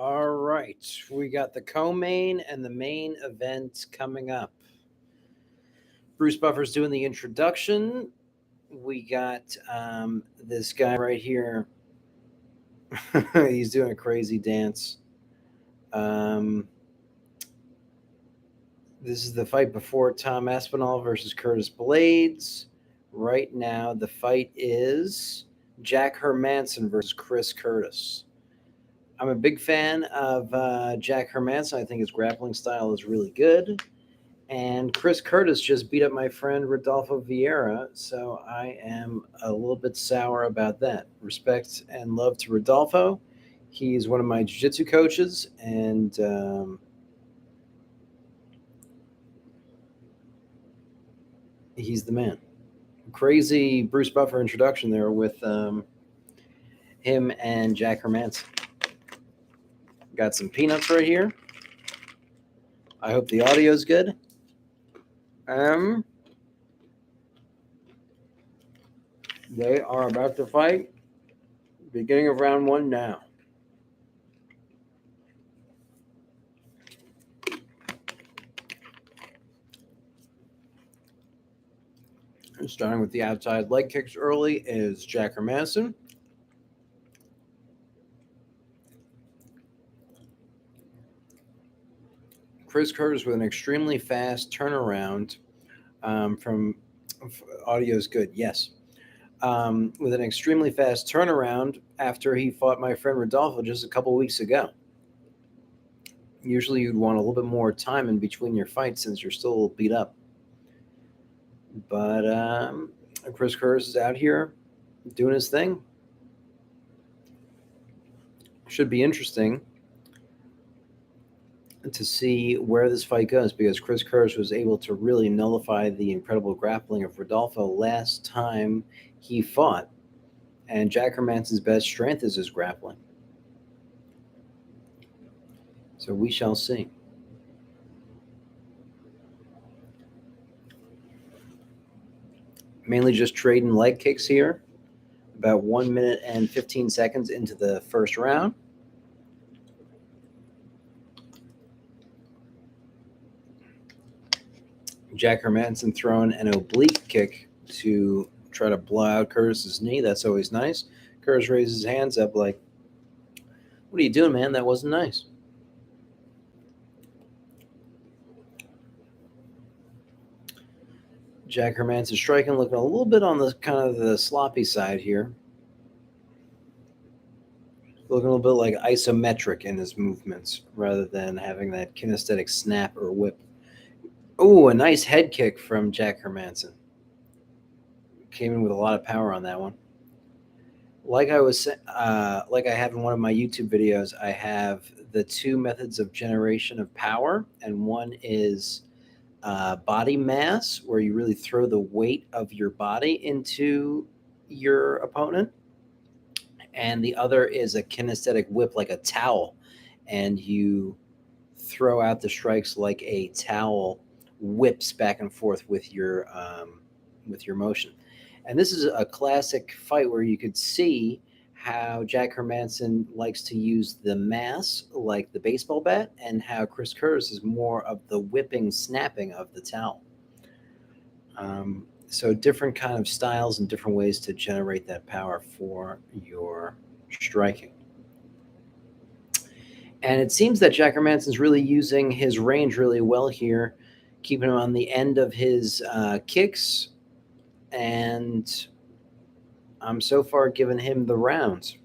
All right, we got the co-main and the main event coming up. Bruce Buffer's doing the introduction. We got this guy right here. He's doing a crazy dance. Um, this is the fight before Tom Aspinall versus Curtis Blades. Right now, the fight is Jack Hermanson versus Chris Curtis. I'm a big fan of Jack Hermanson. I think his grappling style is really good. And Chris Curtis just beat up my friend Rodolfo Vieira, so I am a little bit sour about that. Respect and love to Rodolfo. He's one of my jiu-jitsu coaches, and he's the man. Crazy Bruce Buffer introduction there with him and Jack Hermanson. Got some peanuts right here. I hope the audio's good. They are about to fight. Beginning of round one now. Starting with the outside leg kicks early is Jack Hermanson. Chris Curtis with an extremely fast turnaround from audio's good, yes. With an extremely fast turnaround after he fought my friend Rodolfo just a couple weeks ago. Usually you'd want a little bit more time in between your fights since you're still a little beat up. But Chris Curtis is out here doing his thing. Should be interesting to see where this fight goes because Chris Curtis was able to really nullify the incredible grappling of Rodolfo last time he fought. And Jack Hermanson's best strength is his grappling. So we shall see. Mainly just trading leg kicks here. About 1 minute and 15 seconds into the first round. Jack Hermanson throwing an oblique kick to try to blow out Curtis's knee. That's always nice. Curtis raises his hands up like, what are you doing, man? That wasn't nice. Jack Hermanson striking, looking a little bit on the kind of the sloppy side here. Looking a little bit like isometric in his movements rather than having that kinesthetic snap or whip. Oh, a nice head kick from Jack Hermanson. Came in with a lot of power on that one. Like I have in one of my YouTube videos, I have the two methods of generation of power, and one is body mass, where you really throw the weight of your body into your opponent, and the other is a kinesthetic whip, like a towel, and you throw out the strikes like a towel whips back and forth with your motion. And this is a classic fight where you could see how Jack Hermanson likes to use the mass like the baseball bat, and how Chris Curtis is more of the whipping, snapping of the towel. So different kind of styles and different ways to generate that power for your striking. And it seems that Jack Hermanson's really using his range really well here, keeping him on the end of his kicks, and I'm so far giving him the rounds.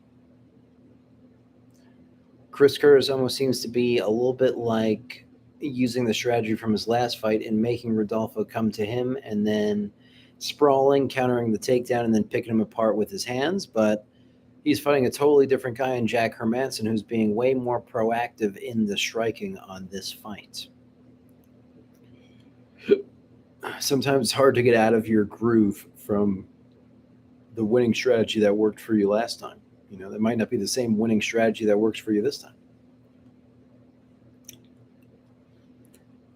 Chris Curtis almost seems to be a little bit like using the strategy from his last fight and making Rodolfo come to him and then sprawling, countering the takedown, and then picking him apart with his hands. But he's fighting a totally different guy in Jack Hermanson, who's being way more proactive in the striking on this fight. Sometimes it's hard to get out of your groove from the winning strategy that worked for you last time. You know, that might not be the same winning strategy that works for you this time.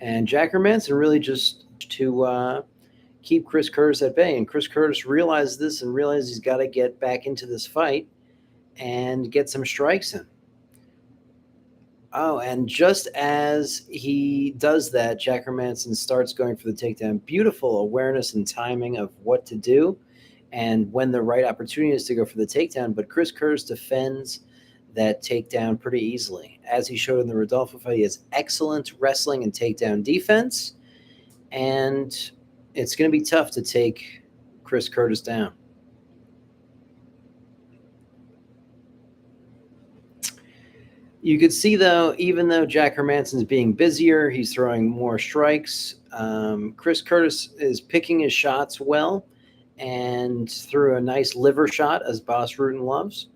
And Jack Hermanson really just to keep Chris Curtis at bay. And Chris Curtis realized this and realized he's got to get back into this fight and get some strikes in. Oh, and just as he does that, Jack Hermanson starts going for the takedown. Beautiful awareness and timing of what to do and when the right opportunity is to go for the takedown. But Chris Curtis defends that takedown pretty easily. As he showed in the Rodolfo fight, he has excellent wrestling and takedown defense. And it's going to be tough to take Chris Curtis down. You could see, though, even though Jack Hermanson's being busier, he's throwing more strikes. Chris Curtis is picking his shots well and threw a nice liver shot, as Boss Rutan loves.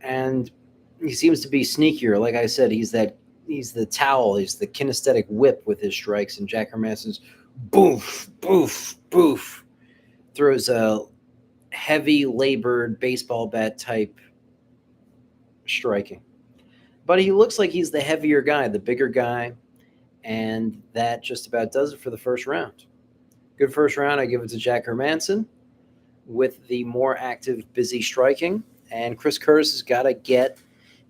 And he seems to be sneakier. Like I said, he's the towel, he's the kinesthetic whip with his strikes, and Jack Hermanson's boof, boof, boof. Throws a heavy labored baseball bat type striking. But he looks like he's the heavier guy, the bigger guy, and that just about does it for the first round. Good first round. I give it to Jack Hermanson with the more active, busy striking. And Chris Curtis has got to get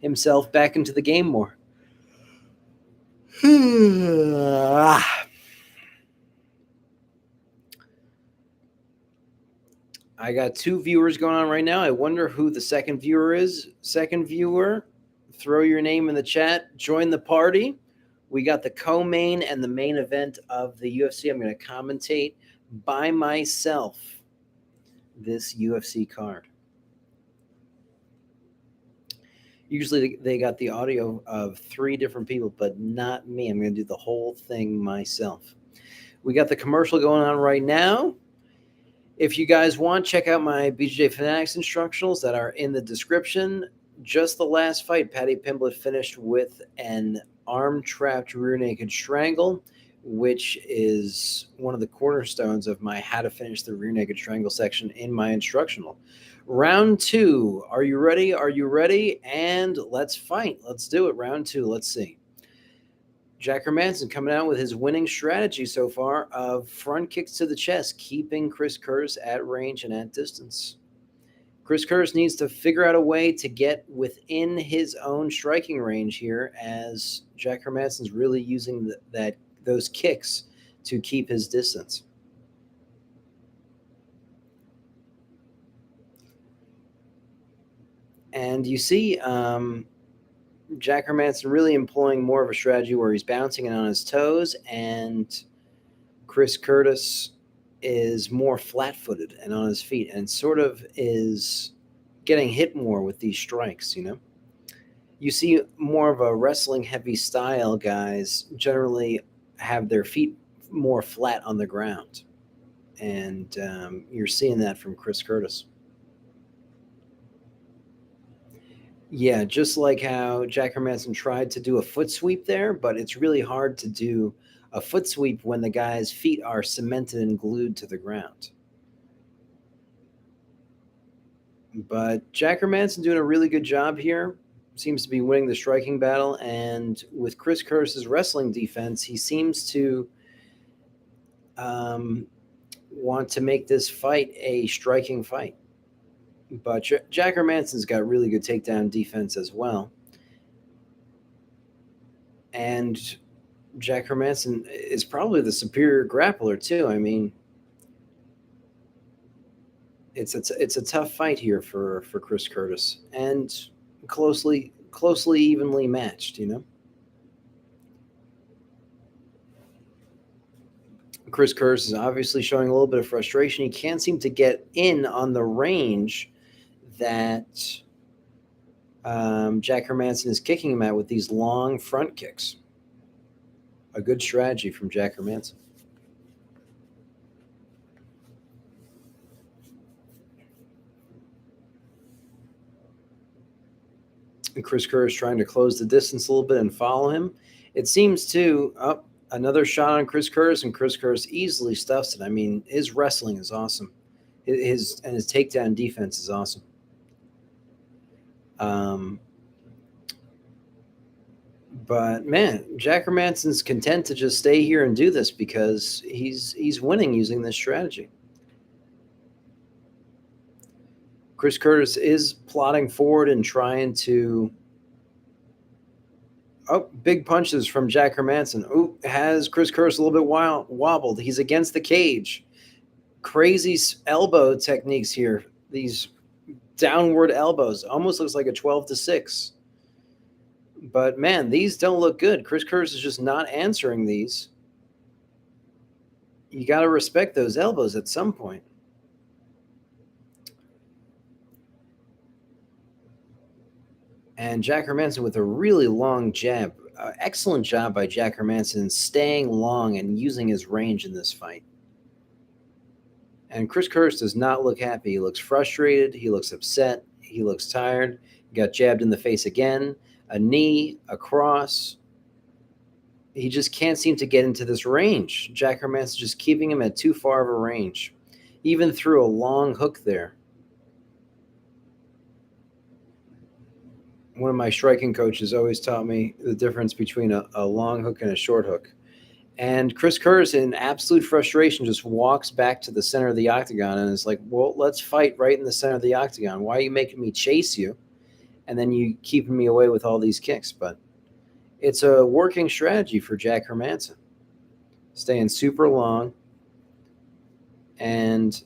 himself back into the game more. I got 2 viewers going on right now. I wonder who the second viewer is. Second viewer, throw your name in the chat. Join the party. We got the co-main and the main event of the UFC. I'm going to commentate by myself this UFC card. Usually they got the audio of 3 different people, but not me. I'm going to do the whole thing myself. We got the commercial going on right now. If you guys want, check out my Bjjfanatics instructionals that are in the description. Just the last fight, Paddy Pimblett finished with an arm-trapped rear naked strangle, which is one of the cornerstones of my how to finish the rear naked strangle section in my instructional. Round 2. Are you ready? Are you ready? And let's fight. Let's do it. Round 2. Let's see. Jack Hermanson coming out with his winning strategy so far of front kicks to the chest, keeping Chris Curtis at range and at distance. Chris Curtis needs to figure out a way to get within his own striking range here, as Jack Hermanson's really using those kicks to keep his distance. And you see Jack Hermanson really employing more of a strategy where he's bouncing it on his toes, and Chris Curtis is more flat-footed and on his feet and sort of is getting hit more with these strikes, you know? You see more of a wrestling-heavy style guys generally have their feet more flat on the ground. And you're seeing that from Chris Curtis. Yeah, just like how Jack Hermanson tried to do a foot sweep there, but it's really hard to do a foot sweep when the guy's feet are cemented and glued to the ground. But Jack Hermanson doing a really good job here. Seems to be winning the striking battle, and with Chris Curtis's wrestling defense, he seems to want to make this fight a striking fight. But Jack Hermanson's got really good takedown defense as well. And Jack Hermanson is probably the superior grappler too. I mean, it's a tough fight here for Chris Curtis, and closely evenly matched, you know. Chris Curtis is obviously showing a little bit of frustration. He can't seem to get in on the range that Jack Hermanson is kicking him at with these long front kicks. A good strategy from Jack Hermanson. And Chris Curtis trying to close the distance a little bit and follow him. It seems to another shot on Chris Curtis, and Chris Curtis easily stuffs it. I mean, his wrestling is awesome. His takedown defense is awesome. But man, Jack Hermanson's content to just stay here and do this because he's winning using this strategy. Chris Curtis is plodding forward and trying to Oh, big punches from Jack Hermanson. Oh, has Chris Curtis a little bit wobbled. He's against the cage. Crazy elbow techniques here. These downward elbows. Almost looks like a 12-6. But man, these don't look good. Chris Curtis is just not answering these. You got to respect those elbows at some point. And Jack Hermanson with a really long jab. Excellent job by Jack Hermanson staying long and using his range in this fight. And Chris Curtis does not look happy. He looks frustrated. He looks upset. He looks tired. He got jabbed in the face again. A knee, a cross. He just can't seem to get into this range. Jack Hermanson just keeping him at too far of a range. Even threw a long hook there. One of my striking coaches always taught me the difference between a long hook and a short hook. And Chris Curtis, in absolute frustration, just walks back to the center of the octagon and is like, well, let's fight right in the center of the octagon. Why are you making me chase you? And then you keeping me away with all these kicks. But it's a working strategy for Jack Hermanson. Staying super long and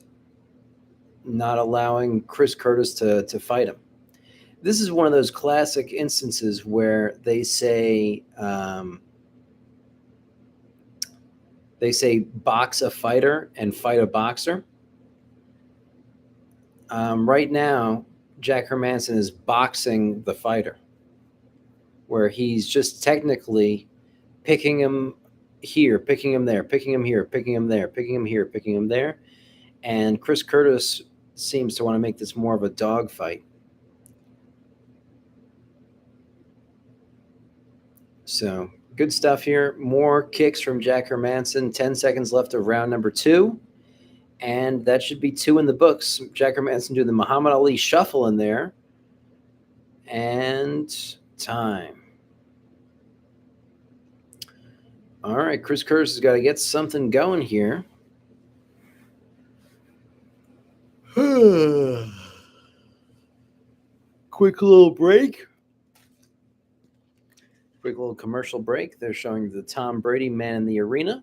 not allowing Chris Curtis to fight him. This is one of those classic instances where they say box a fighter and fight a boxer. Right now, Jack Hermanson is boxing the fighter, where he's just technically picking him here, picking him there, picking him here, picking him there, picking him here, picking him there. And Chris Curtis seems to want to make this more of a dog fight. So good stuff here. More kicks from Jack Hermanson. 10 seconds left of round number 2. And that should be 2 in the books. Jack Hermanson doing the Muhammad Ali shuffle in there. And time. All right, Chris Curtis has got to get something going here. Quick little break. Quick little commercial break. They're showing the Tom Brady Man in the Arena.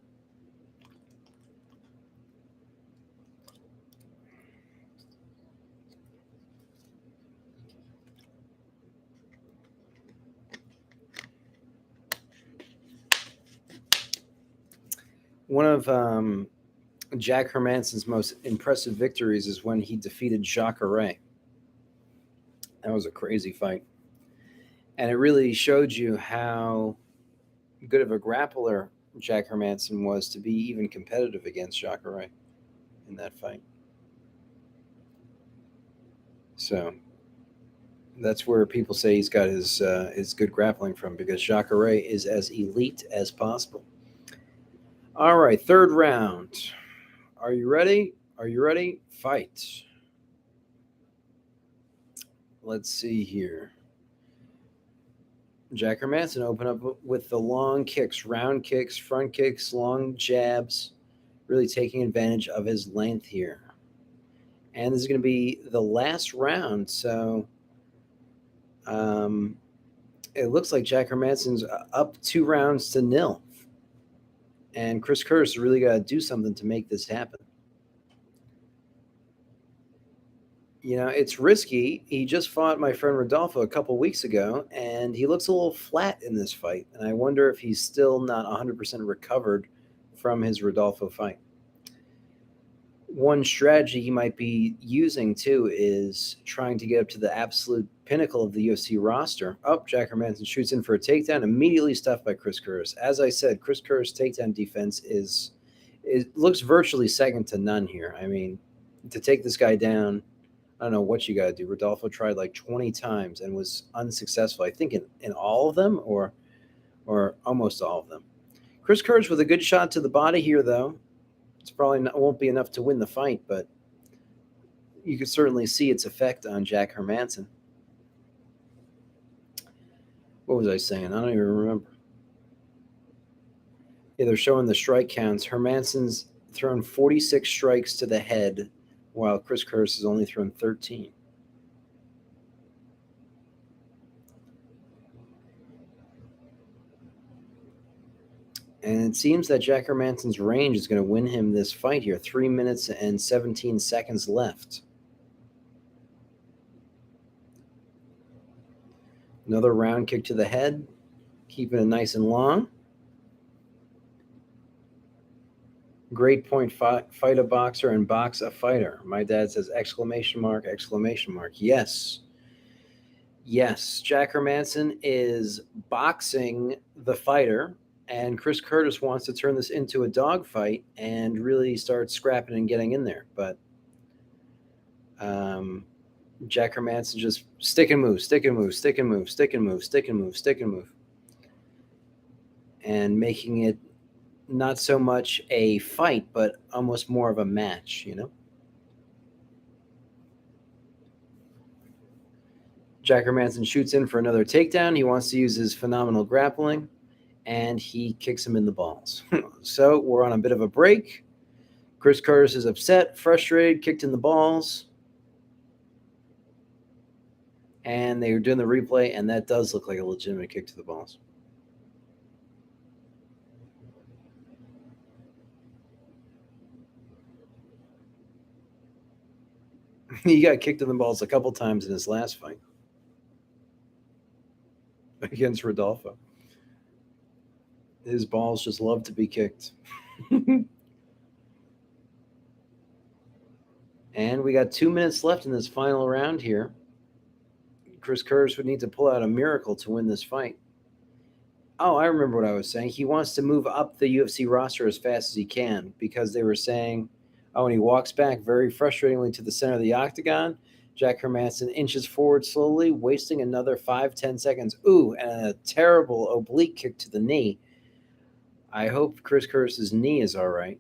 One of Jack Hermanson's most impressive victories is when he defeated Jacare. That was a crazy fight. And it really showed you how good of a grappler Jack Hermanson was to be even competitive against Jacare in that fight. So that's where people say he's got his good grappling from, because Jacare is as elite as possible. All right, third round. Are you ready? Are you ready? Fight. Let's see here. Jack Hermanson open up with the long kicks, round kicks, front kicks, long jabs, really taking advantage of his length here. And this is going to be the last round, so it looks like Jack Hermanson's up 2-0. And Chris Curtis really got to do something to make this happen. You know, it's risky. He just fought my friend Rodolfo a couple weeks ago, and he looks a little flat in this fight. And I wonder if he's still not 100% recovered from his Rodolfo fight. One strategy he might be using, too, is trying to get up to the absolute pinnacle of the UFC roster. Oh, Jack Hermanson shoots in for a takedown, immediately stuffed by Chris Curtis. As I said, Chris Curtis' takedown defense looks virtually second to none here. I mean, to take this guy down, I don't know what you got to do. Rodolfo tried like 20 times and was unsuccessful, I think, in all of them or almost all of them. Chris Curtis with a good shot to the body here, though. It's probably won't be enough to win the fight, but you can certainly see its effect on Jack Hermanson. What was I saying? I don't even remember. Yeah, they're showing the strike counts. Hermanson's thrown 46 strikes to the head, while Chris Curtis has only thrown 13. And it seems that Jack Hermanson's range is going to win him this fight here. 3 minutes and 17 seconds left. Another round kick to the head, keeping it nice and long. Great point, fight a boxer and box a fighter. My dad says exclamation mark, exclamation mark. Yes. Yes, Jack Hermanson is boxing the fighter, and Chris Curtis wants to turn this into a dogfight and really start scrapping and getting in there. But Jack Hermanson just stick and move, stick and move, stick and move, stick and move, stick and move, stick and move, and making it not so much a fight, but almost more of a match, you know? Jack Hermanson shoots in for another takedown. He wants to use his phenomenal grappling, and he kicks him in the balls. So we're on a bit of a break. Chris Curtis is upset, frustrated, kicked in the balls. And they were doing the replay, and that does look like a legitimate kick to the balls. He got kicked in the balls a couple times in his last fight against Rodolfo. His balls just love to be kicked. And we got 2 minutes left in this final round here. Chris Curtis would need to pull out a miracle to win this fight. Oh, I remember what I was saying. He wants to move up the UFC roster as fast as he can because they were saying, oh, and he walks back very frustratingly to the center of the octagon. Jack Hermanson inches forward slowly, wasting another 5-10 seconds. Ooh, and a terrible oblique kick to the knee. I hope Chris Curtis's knee is all right.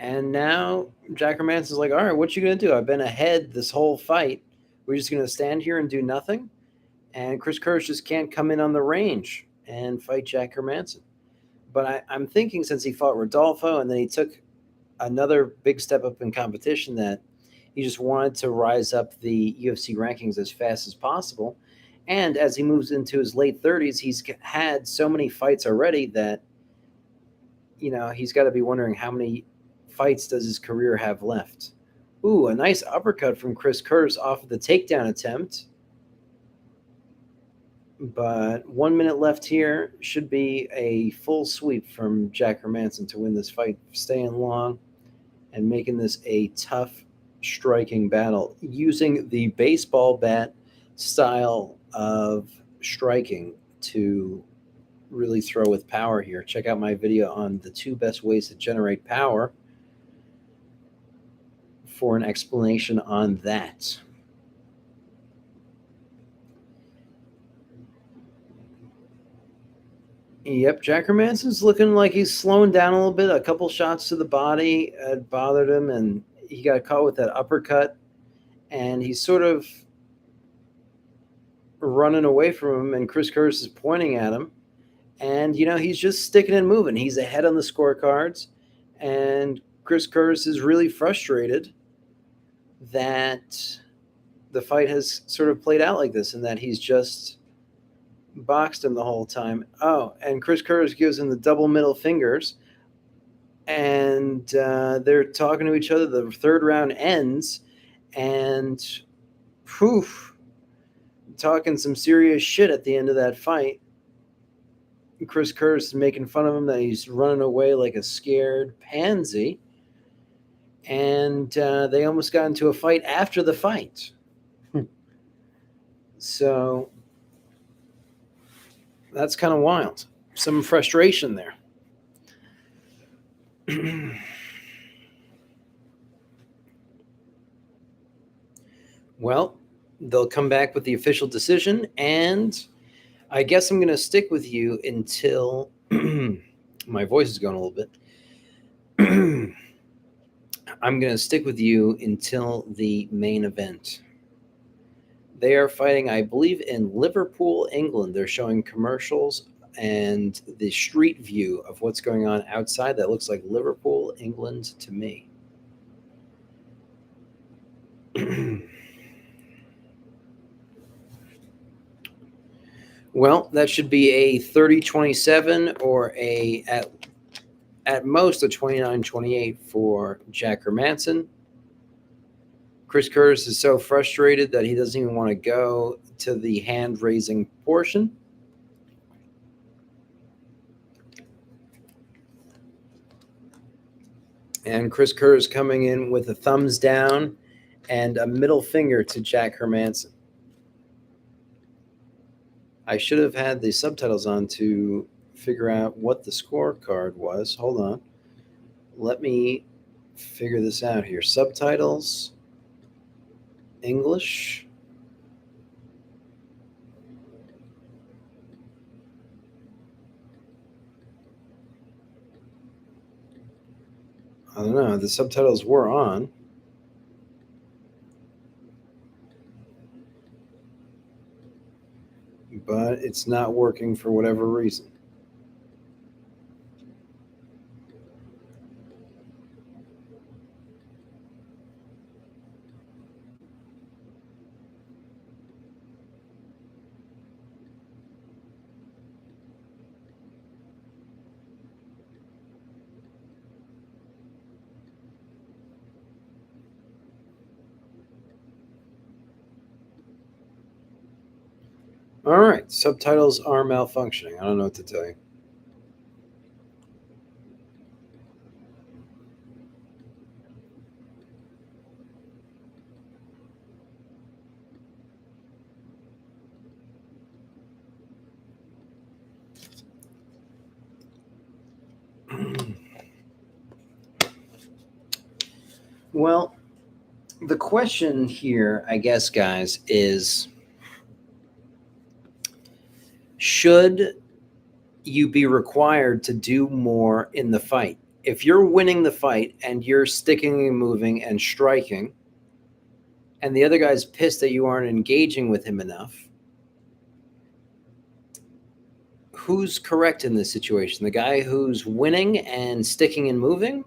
And now Jack Hermanson's like, all right, what you going to do? I've been ahead this whole fight. We're just going to stand here and do nothing? And Chris Curtis just can't come in on the range and fight Jack Hermanson. But I'm thinking since he fought Rodolfo and then he took another big step up in competition that he just wanted to rise up the UFC rankings as fast as possible. And as he moves into his late 30s, he's had so many fights already that, you know, he's got to be wondering how many fights does his career have left. Ooh, a nice uppercut from Chris Curtis off of the takedown attempt. But 1 minute left here. Should be a full sweep from Jack Hermanson to win this fight, staying long and making this a tough striking battle using the baseball bat style of striking to really throw with power here. Check out my video on the 2 best ways to generate power for an explanation on that. Yep, Jack Hermanson's looking like he's slowing down a little bit. A couple shots to the body bothered him, and he got caught with that uppercut. And he's sort of running away from him, and Chris Curtis is pointing at him. And, you know, he's just sticking and moving. He's ahead on the scorecards, and Chris Curtis is really frustrated that the fight has sort of played out like this and that he's just boxed him the whole time. Oh, and Chris Curtis gives him the double middle fingers, and they're talking to each other. The third round ends, and whew, talking some serious shit at the end of that fight. Chris Curtis is making fun of him that he's running away like a scared pansy, and they almost got into a fight after the fight. So that's kind of wild. Some frustration there. Well, they'll come back with the official decision, and I guess I'm going to stick with you until my voice is going a little bit. I'm going to stick with you until the main event. They are fighting, I believe, in Liverpool, England. They're showing commercials and the street view of what's going on outside. That looks like Liverpool, England to me. Well, that should be a 30-27 or at most a 29-28 for Jack Hermanson. Chris Curtis is so frustrated that he doesn't even want to go to the hand raising portion. And Chris Curtis coming in with a thumbs down and a middle finger to Jack Hermanson. I should have had the subtitles on to figure out what the scorecard was. Hold on. Let me figure this out here. Subtitles, English. I don't know. The subtitles were on. But it's not working for whatever reason. All right, subtitles are malfunctioning. I don't know what to tell you. Well, the question here, I guess, guys, is should you be required to do more in the fight? If you're winning the fight and you're sticking and moving and striking, and the other guy's pissed that you aren't engaging with him enough, who's correct in this situation? The guy who's winning and sticking and moving,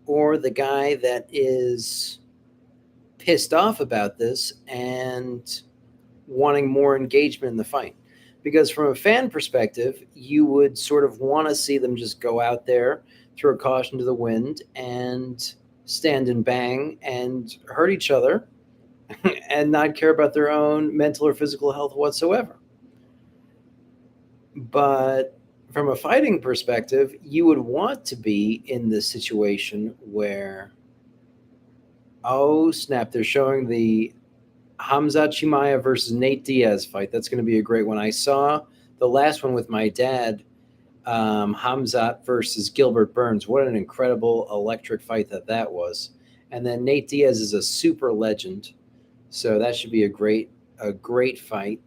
or the guy that is pissed off about this and wanting more engagement in the fight? Because from a fan perspective, you would sort of want to see them just go out there, throw caution to the wind, and stand and bang and hurt each other and not care about their own mental or physical health whatsoever. But from a fighting perspective, you would want to be in this situation where, oh snap, they're showing the Hamzat Chimaev versus Nate Diaz fight. That's going to be a great one. I saw the last one with my dad, Hamzat versus Gilbert Burns. What an incredible electric fight that was. And then Nate Diaz is a super legend, so that should be a great fight.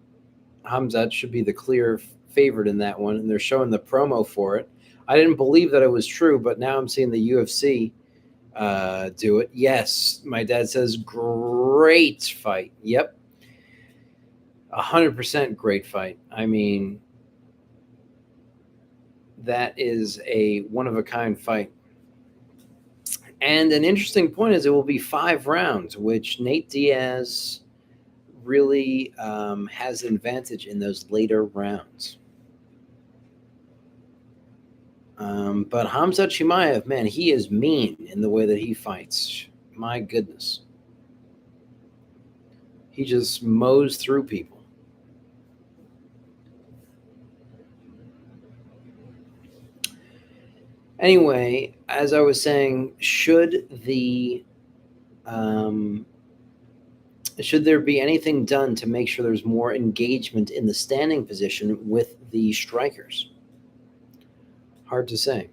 Hamzat should be the clear favorite in that one, and they're showing the promo for it. I didn't believe that it was true, but now I'm seeing the UFC do it. Yes, my dad says great fight. Yep, 100% great fight. I mean, that is a one of a kind fight. And an interesting point is it will be 5 rounds, which Nate Diaz really has an advantage in those later rounds. But Hamzat Chimaev, man, he is mean in the way that he fights. My goodness. He just mows through people. Anyway, as I was saying, should there be anything done to make sure there's more engagement in the standing position with the strikers? Hard to say.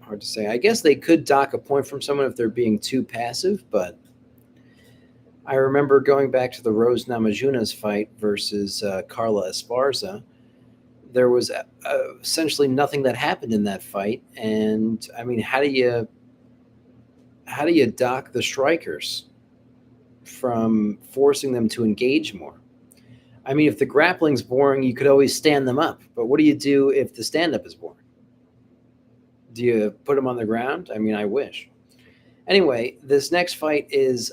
Hard to say. I guess they could dock a point from someone if they're being too passive, but I remember going back to the Rose Namajunas fight versus Carla Esparza. There was essentially nothing that happened in that fight, and I mean, how do you dock the strikers from forcing them to engage more? I mean, if the grappling's boring, you could always stand them up, but what do you do if the stand-up is boring? Do you put them on the ground? I mean, I wish. Anyway, this next fight is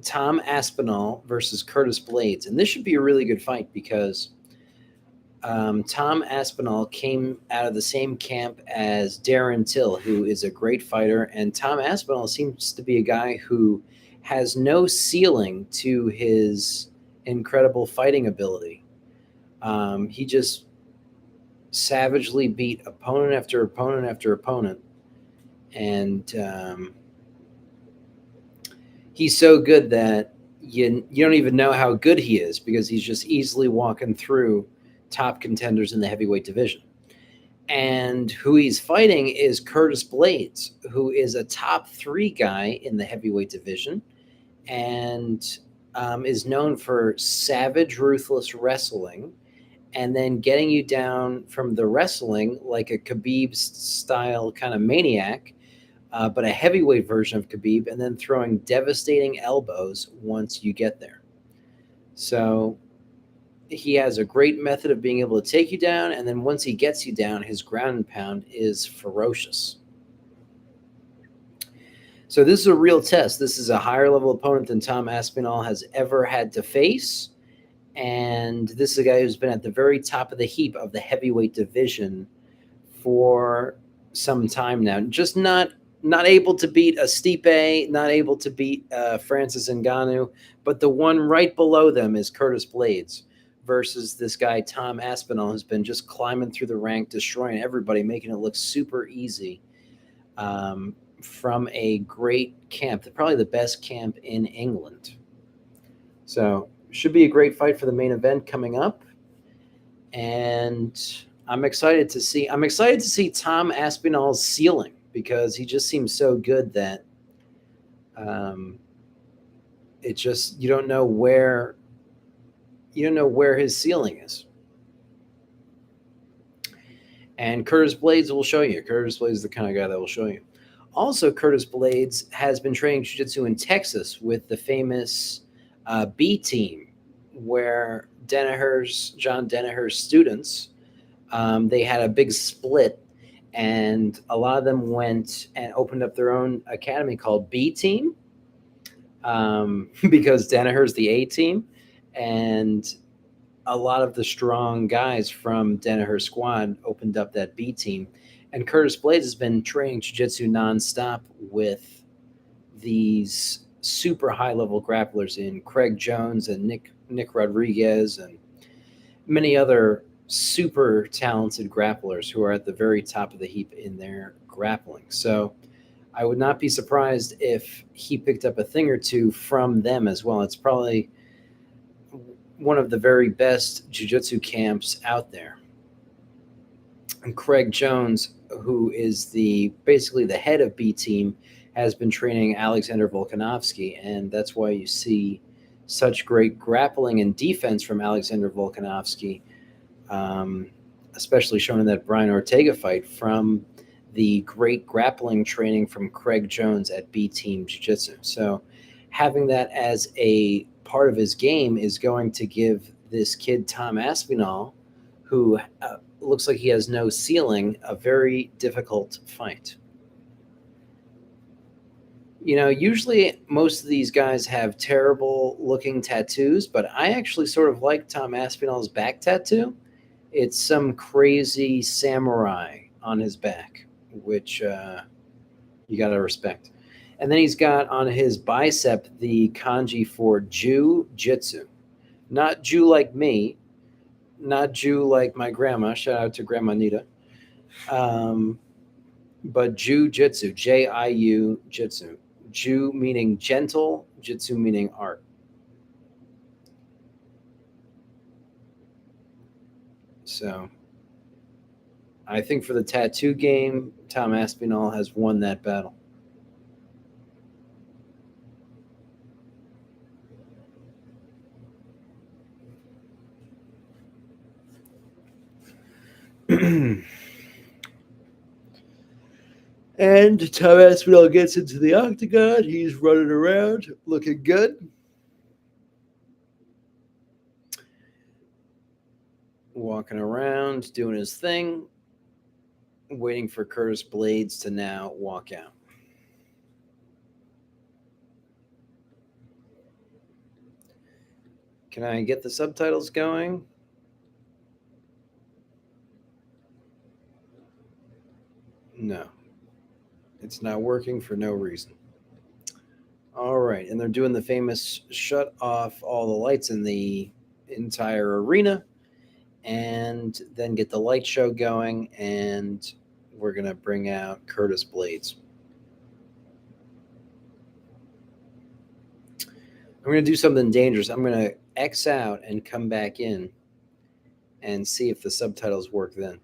Tom Aspinall versus Curtis Blades. And this should be a really good fight because Tom Aspinall came out of the same camp as Darren Till, who is a great fighter. And Tom Aspinall seems to be a guy who has no ceiling to his incredible fighting ability. He just savagely beat opponent after opponent after opponent. And he's so good that you don't even know how good he is because he's just easily walking through top contenders in the heavyweight division. And who he's fighting is Curtis Blades, who is a top 3 guy in the heavyweight division and is known for savage, ruthless wrestling and then getting you down from the wrestling like a Khabib style kind of maniac, but a heavyweight version of Khabib, and then throwing devastating elbows once you get there. So he has a great method of being able to take you down, and then once he gets you down, his ground and pound is ferocious. So this is a real test. This is a higher level opponent than Tom Aspinall has ever had to face, and this is a guy who's been at the very top of the heap of the heavyweight division for some time now. Just not able to beat a Stipe, not able to beat Francis Ngannou, but the one right below them is Curtis Blades versus this guy, Tom Aspinall, who's been just climbing through the rank, destroying everybody, making it look super easy from a great camp, probably the best camp in England. So should be a great fight for the main event coming up. And I'm excited to see Tom Aspinall's ceiling because he just seems so good that it just you don't know where his ceiling is. And Curtis Blades will show you. Curtis Blades is the kind of guy that will show you. Also, Curtis Blades has been training jiu-jitsu in Texas with the famous B team, where John Danaher's students, they had a big split, and a lot of them went and opened up their own academy called B Team, because Danaher's the A team, and a lot of the strong guys from Danaher's squad opened up that B team. And Curtis Blades has been training jiu-jitsu nonstop with these super high-level grapplers in Craig Jones and Nick Rodriguez and many other super talented grapplers who are at the very top of the heap in their grappling. So I would not be surprised if he picked up a thing or two from them as well. It's probably one of the very best jiu-jitsu camps out there. And Craig Jones, who is basically the head of B Team, has been training Alexander Volkanovski, and that's why you see such great grappling and defense from Alexander Volkanovski, especially shown in that Brian Ortega fight, from the great grappling training from Craig Jones at B Team Jiu-Jitsu. So having that as a part of his game is going to give this kid, Tom Aspinall, who looks like he has no ceiling, a very difficult fight. Usually most of these guys have terrible looking tattoos, but I actually sort of like Tom Aspinall's back tattoo. It's some crazy samurai on his back, which you got to respect. And then he's got on his bicep the kanji for Jiu-Jitsu. Not Jew like me, not Jew like my grandma. Shout out to Grandma Nita. But Jiu-Jitsu, Jiu Jitsu. Ju meaning gentle, Jitsu meaning art. So I think for the tattoo game, Tom Aspinall has won that battle. And Tom Aspinall gets into the octagon. He's running around, looking good. Walking around, doing his thing, waiting for Curtis Blades to now walk out. Can I get the subtitles going? No. It's not working for no reason. All right. And they're doing the famous shut off all the lights in the entire arena and then get the light show going. And we're going to bring out Curtis Blades. I'm going to do something dangerous. I'm going to X out and come back in and see if the subtitles work then.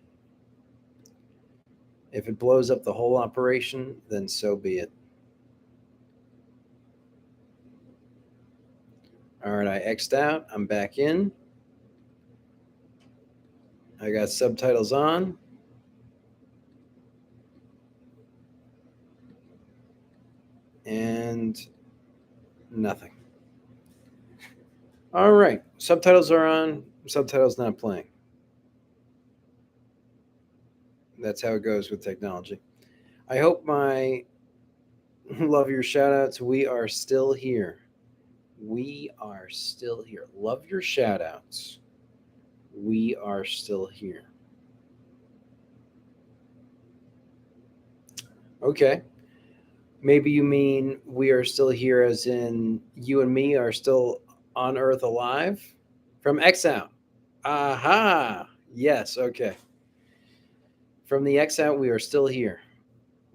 If it blows up the whole operation, then so be it. All right, I X'd out. I'm back in. I got subtitles on. And nothing. All right, subtitles are on. Subtitles not playing. That's how it goes with technology. I hope my love your shout outs. We are still here. We are still here. Love your shout outs. We are still here. Okay. Maybe you mean we are still here as in you and me are still on Earth alive? From X out. Aha. Yes, okay. From the X out, we are still here.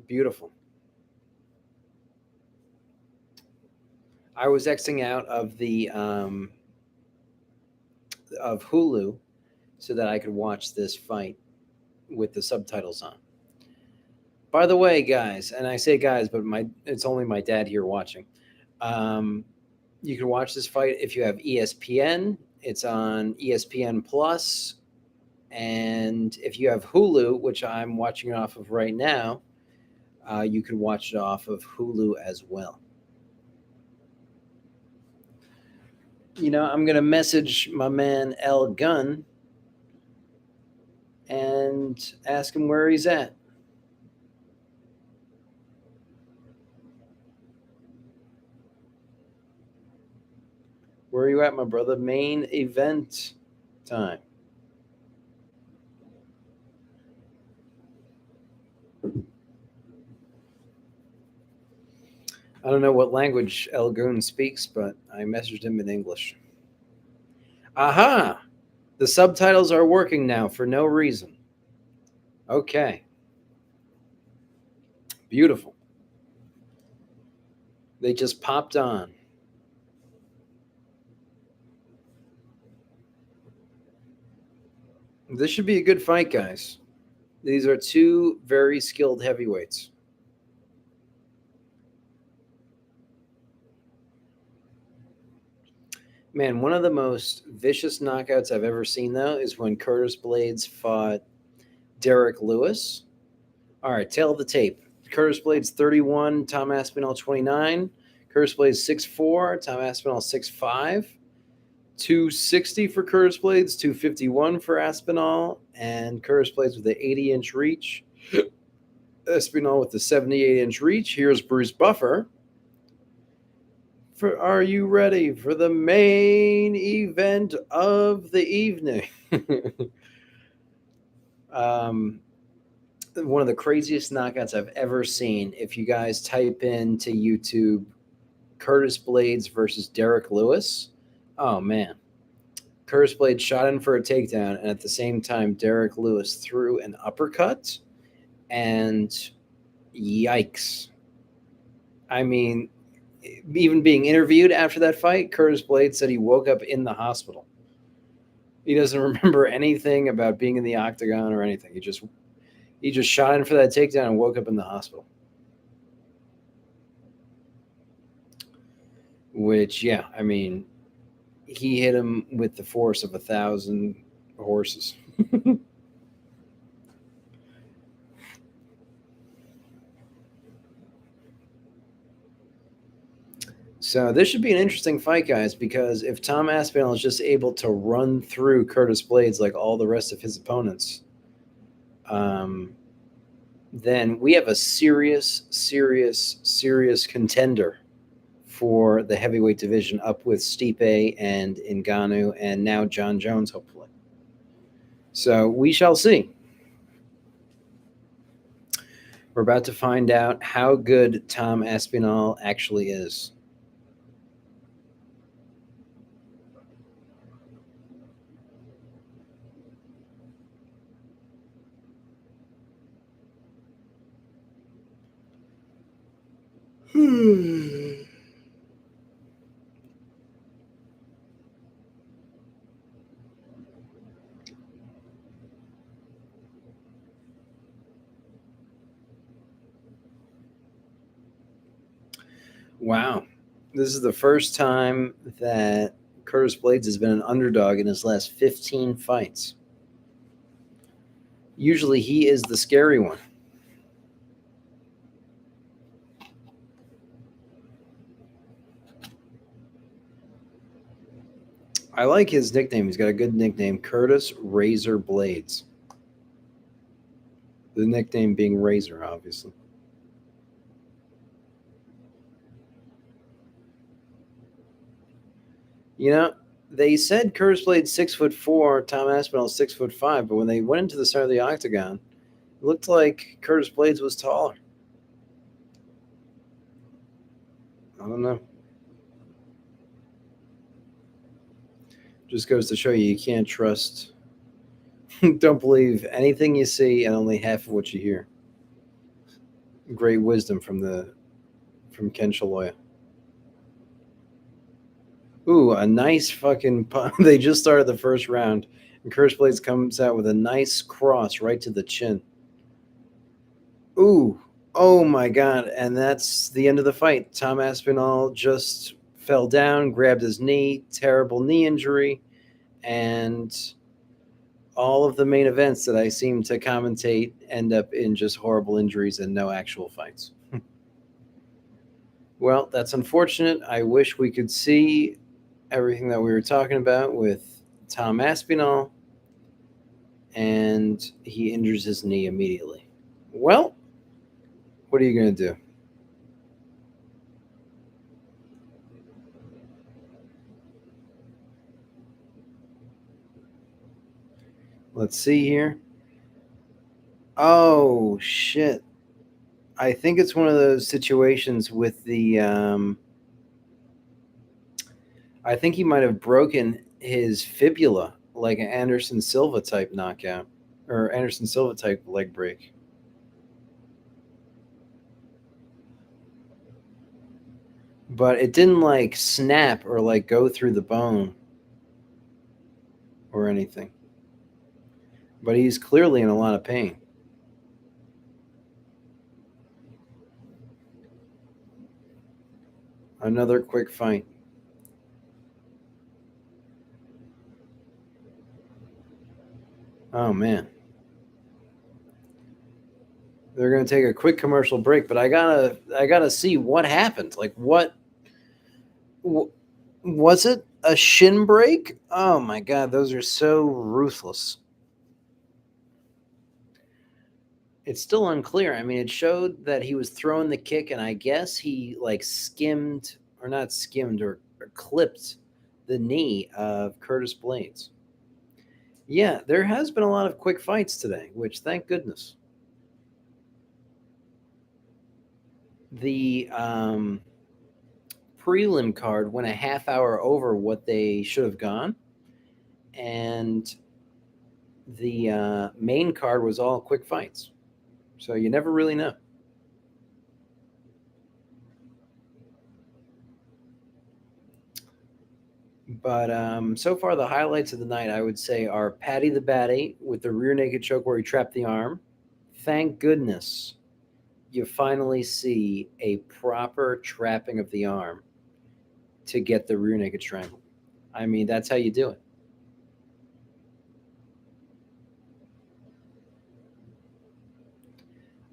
Beautiful. I was Xing out of the of Hulu so that I could watch this fight with the subtitles on. By the way, guys, and I say guys, but it's only my dad here watching. You can watch this fight if you have ESPN. It's on ESPN Plus, and if you have Hulu, which I'm watching it off of right now, you can watch it off of Hulu as well. You know, I'm gonna message my man L Gunn and ask him where he's at. Where are you at, my brother? Main event time. I don't know what language El Goon speaks, but I messaged him in English. Aha! The subtitles are working now for no reason. Okay. Beautiful. They just popped on. This should be a good fight, guys. These are two very skilled heavyweights. Man, one of the most vicious knockouts I've ever seen, though, is when Curtis Blades fought Derrick Lewis. All right, tail of the tape. Curtis Blades 31, Tom Aspinall 29. Curtis Blades 6'4, Tom Aspinall 6'5. 260 for Curtis Blades, 251 for Aspinall, and Curtis Blades with the 80-inch reach. Aspinall with the 78-inch reach. Here's Bruce Buffer. Are you ready for the main event of the evening? One of the craziest knockouts I've ever seen. If you guys type into YouTube Curtis Blades versus Derrick Lewis, oh man. Curtis Blades shot in for a takedown, and at the same time, Derrick Lewis threw an uppercut, and yikes. I mean, even being interviewed after that fight, Curtis Blades said he woke up in the hospital. He doesn't remember anything about being in the octagon or anything. He just shot in for that takedown and woke up in the hospital. Which, yeah, I mean, he hit him with the force of 1,000 horses. So this should be an interesting fight, guys, because if Tom Aspinall is just able to run through Curtis Blades like all the rest of his opponents, then we have a serious contender for the heavyweight division, up with Stipe and Ngannou, and now John Jones, hopefully. So we shall see. We're about to find out how good Tom Aspinall actually is. Wow. This is the first time that Curtis Blades has been an underdog in his last 15 fights. Usually he is the scary one. I like his nickname. He's got a good nickname, Curtis Razor Blades. The nickname being Razor, obviously. You know, they said Curtis Blades 6'4", Tom Aspinall 6'5", but when they went into the center of the octagon, it looked like Curtis Blades was taller. I don't know. Just goes to show you can't trust. Don't believe anything you see and only half of what you hear. Great wisdom from Ken Shaloya. Ooh, a nice fucking they just started the first round, and Curtis Blades comes out with a nice cross right to the chin. Ooh, oh my god, and that's the end of the fight. Tom Aspinall just fell down, grabbed his knee, terrible knee injury, and all of the main events that I seem to commentate end up in just horrible injuries and no actual fights. Well, that's unfortunate. I wish we could see everything that we were talking about with Tom Aspinall, and he injures his knee immediately. Well, what are you going to do? Let's see here. Oh, shit. I think it's one of those situations with the. I think he might have broken his fibula, like an Anderson Silva type knockout, or Anderson Silva type leg break. But it didn't like snap or like go through the bone or anything. But he's clearly in a lot of pain. Another quick fight. Oh man. They're going to take a quick commercial break, but I got to see what happened. Like was it a shin break? Oh my god, those are so ruthless. It's still unclear. I mean, it showed that he was throwing the kick, and I guess he like skimmed, or not skimmed, or clipped the knee of Curtis Blades. Yeah, there has been a lot of quick fights today, which thank goodness. The prelim card went a half hour over what they should have gone, and the main card was all quick fights. So you never really know. But so far, the highlights of the night, I would say, are Patty the Batty with the rear naked choke where he trapped the arm. Thank goodness you finally see a proper trapping of the arm to get the rear naked strangle. I mean, that's how you do it.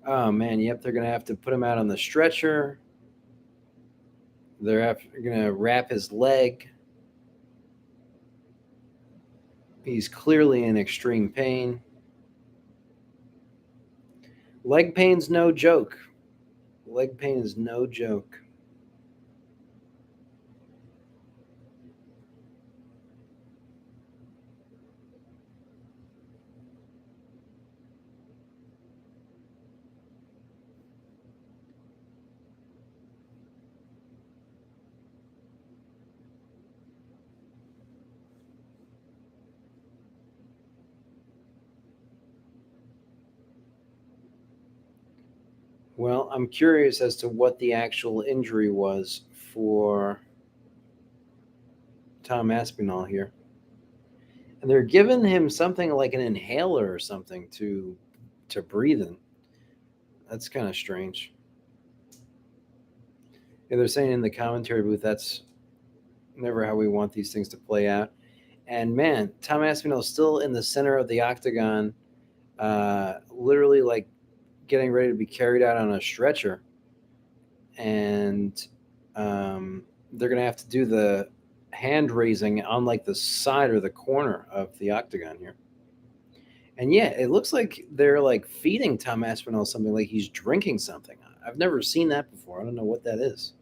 Oh man, yep, they're gonna have to put him out on the stretcher. They're gonna wrap his leg. He's clearly in extreme pain. Leg pain's no joke. Leg pain is no joke. Well, I'm curious as to what the actual injury was for Tom Aspinall here. And they're giving him something like an inhaler or something to breathe in. That's kind of strange. And they're saying in the commentary booth that's never how we want these things to play out. And man, Tom Aspinall is still in the center of the octagon, literally like getting ready to be carried out on a stretcher. And they're going to have to do the hand raising on like the side or the corner of the octagon here. And yeah, it looks like they're like feeding Tom Aspinall something, like he's drinking something. I've never seen that before. I don't know what that is.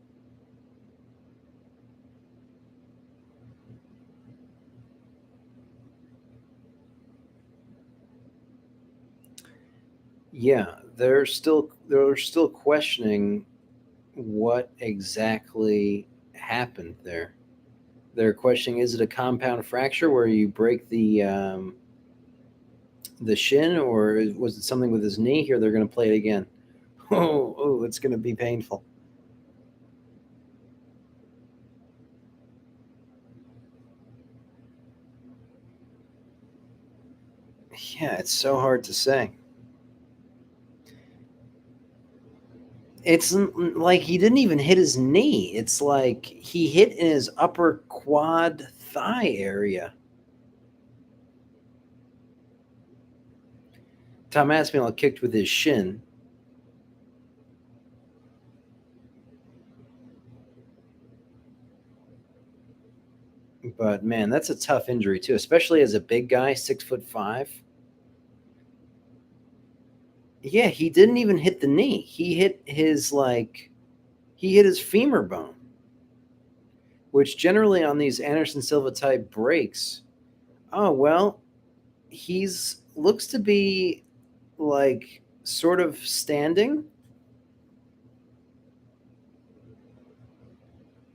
Yeah, they're still questioning what exactly happened there. They're questioning, is it a compound fracture where you break the shin, or was it something with his knee? Here, they're going to play it again. Oh, it's going to be painful. Yeah, it's so hard to say. It's like he didn't even hit his knee. It's like he hit in his upper quad thigh area. Tom Aspinall kicked with his shin. But man, that's a tough injury too, especially as a big guy, 6'5". Yeah, he didn't even hit the knee. He hit his femur bone, which generally on these Anderson Silva type breaks. Oh well, he's looks to be like sort of standing.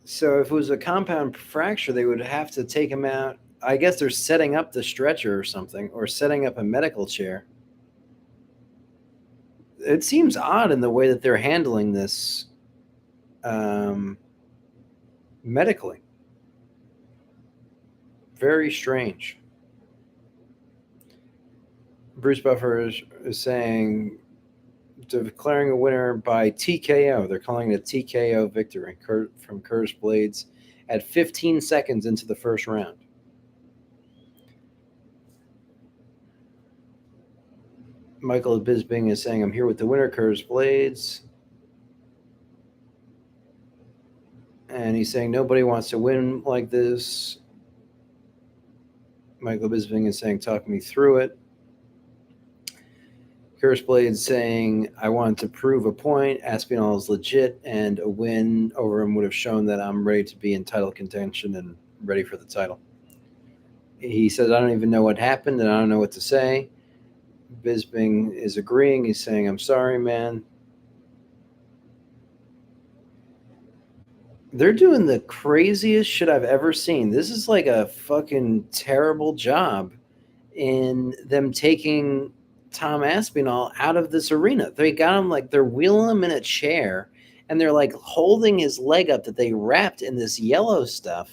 So if it was a compound fracture, they would have to take him out. I guess they're setting up the stretcher or something, or setting up a medical chair. It seems odd in the way that they're handling this um, medically. Very strange. Bruce Buffer is saying declaring a winner by TKO. They're calling it a TKO victory from Curtis Blades at 15 seconds into the first round. Michael Bisping is saying, I'm here with the winner, Curtis Blades. And he's saying, nobody wants to win like this. Michael Bisping is saying, talk me through it. Curtis Blades saying, I wanted to prove a point. Aspinall is legit, and a win over him would have shown that I'm ready to be in title contention and ready for the title. He says, I don't even know what happened, and I don't know what to say. Bisping is agreeing. He's saying, I'm sorry, man. They're doing the craziest shit I've ever seen. This is like a fucking terrible job in them taking Tom Aspinall out of this arena. They got him like they're wheeling him in a chair and they're like holding his leg up that they wrapped in this yellow stuff.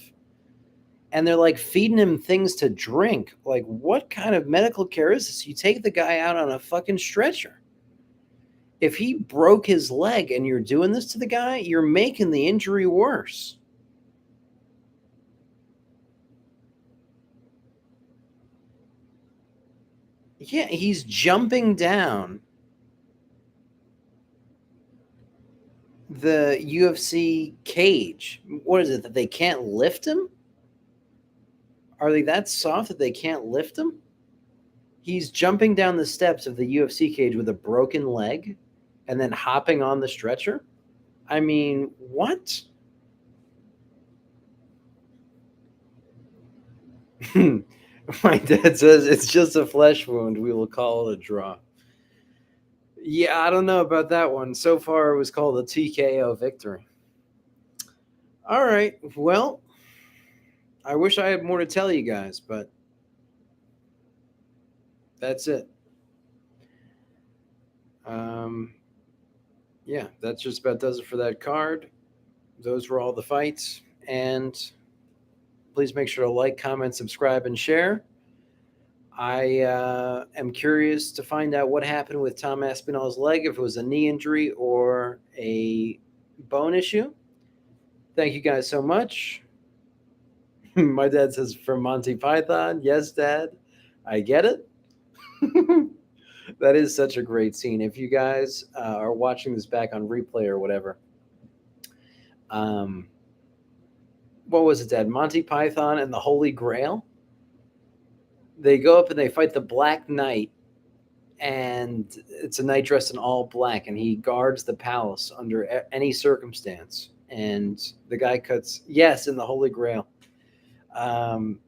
And they're like feeding him things to drink. Like, what kind of medical care is this? You take the guy out on a fucking stretcher. If he broke his leg and you're doing this to the guy, you're making the injury worse. Yeah, he's jumping down the UFC cage. What is it, that they can't lift him? Are they that soft that they can't lift him? He's jumping down the steps of the UFC cage with a broken leg and then hopping on the stretcher? I mean, what? My dad says it's just a flesh wound. We will call it a draw. Yeah, I don't know about that one. So far, it was called a TKO victory. All right. Well, I wish I had more to tell you guys, but that's it. Um, Yeah, that just about does it for that card. Those were all the fights. And please make sure to like, comment, subscribe, and share. I am curious to find out what happened with Tom Aspinall's leg, if it was a knee injury or a bone issue. Thank you guys so much. My dad says from Monty Python. Yes, Dad, I get it. That is such a great scene. If you guys are watching this back on replay or whatever, um, what was it, Dad? Monty Python and the Holy Grail. They go up and they fight the Black Knight, and it's a knight dressed in all black, and he guards the palace under any circumstance. And the guy cuts, yes, in the Holy Grail. Um,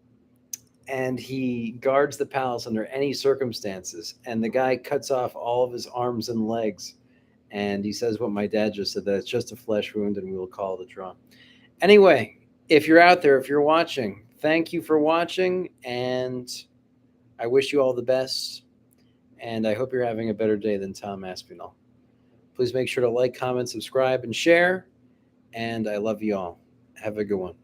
and he guards the palace under any circumstances. And the guy cuts off all of his arms and legs. And he says what my dad just said, that it's just a flesh wound and we will call it a draw. Anyway, if you're out there, if you're watching, thank you for watching. And I wish you all the best. And I hope you're having a better day than Tom Aspinall. Please make sure to like, comment, subscribe, and share. And I love you all. Have a good one.